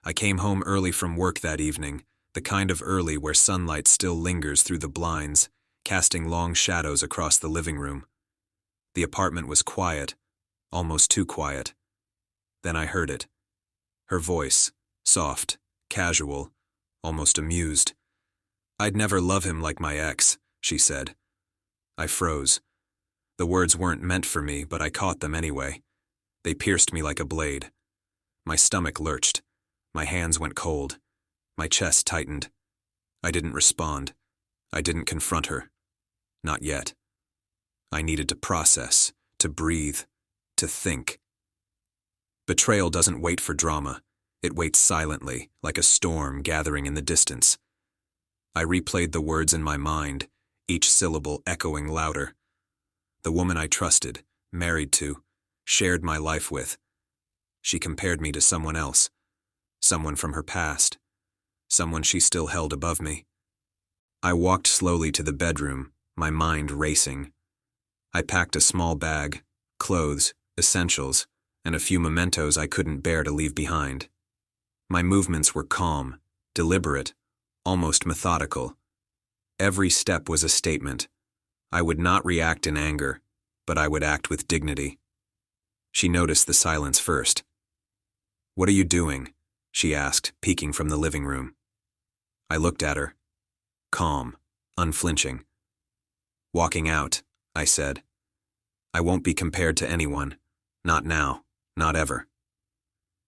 I came home early from work that evening, the kind of early where sunlight still lingers through the blinds, casting long shadows across the living room. The apartment was quiet, almost too quiet. Then I heard it. Her voice, soft, casual, almost amused. "I'd never love him like my ex," she said. I froze. The words weren't meant for me, but I caught them anyway. They pierced me like a blade. My stomach lurched. My hands went cold. My chest tightened. I didn't respond. I didn't confront her. Not yet. I needed to process, to breathe, to think. Betrayal doesn't wait for drama. It waits silently, like a storm gathering in the distance. I replayed the words in my mind, each syllable echoing louder. The woman I trusted, married to, shared my life with. She compared me to someone else, someone from her past, someone she still held above me. I walked slowly to the bedroom, my mind racing. I packed a small bag, clothes, essentials, and a few mementos I couldn't bear to leave behind. My movements were calm, deliberate, almost methodical. Every step was a statement. I would not react in anger, but I would act with dignity. She noticed the silence first. "What are you doing?" she asked, peeking from the living room. I looked at her. Calm, unflinching. "Walking out," I said. "I won't be compared to anyone. Not now, not ever."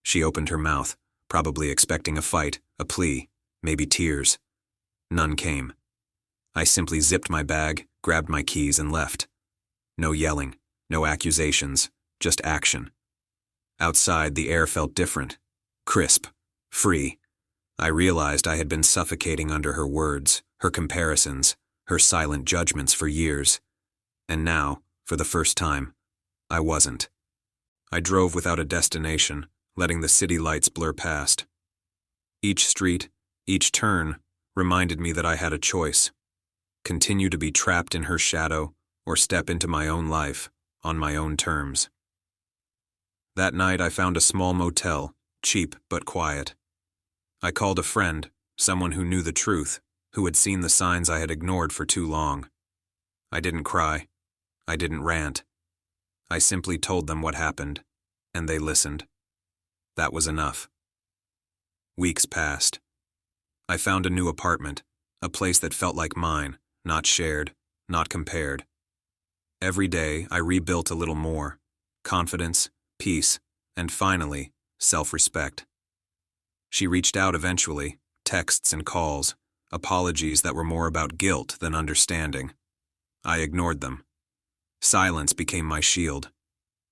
She opened her mouth, probably expecting a fight, a plea, maybe tears. None came. I simply zipped my bag, grabbed my keys, and left. No yelling, no accusations, just action. Outside, the air felt different, crisp, free. I realized I had been suffocating under her words, her comparisons, her silent judgments for years. And now, for the first time, I wasn't. I drove without a destination, letting the city lights blur past. Each street, each turn, reminded me that I had a choice. Continue to be trapped in her shadow, or step into my own life, on my own terms. That night I found a small motel, cheap but quiet. I called a friend, someone who knew the truth, who had seen the signs I had ignored for too long. I didn't cry. I didn't rant. I simply told them what happened, and they listened. That was enough. Weeks passed. I found a new apartment, a place that felt like mine, not shared, not compared. Every day I rebuilt a little more: confidence, peace, and finally, self-respect. She reached out eventually, texts and calls, apologies that were more about guilt than understanding. I ignored them. Silence became my shield.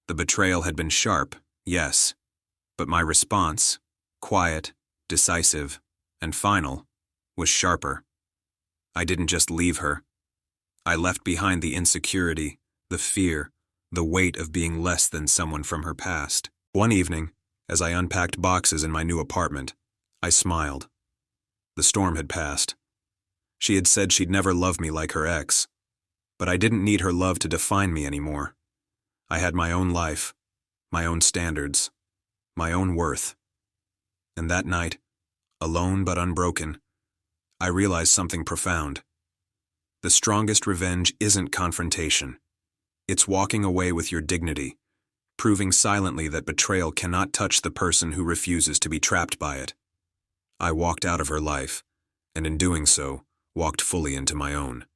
The betrayal had been sharp, yes, but my response, quiet, decisive, and final, was sharper. I didn't just leave her. I left behind the insecurity, the fear, the weight of being less than someone from her past. One evening, as I unpacked boxes in my new apartment, I smiled. The storm had passed. She had said she'd never love me like her ex, but I didn't need her love to define me anymore. I had my own life, my own standards, my own worth. And that night, alone but unbroken, I realized something profound. The strongest revenge isn't confrontation. It's walking away with your dignity, proving silently that betrayal cannot touch the person who refuses to be trapped by it. I walked out of her life, and in doing so, walked fully into my own.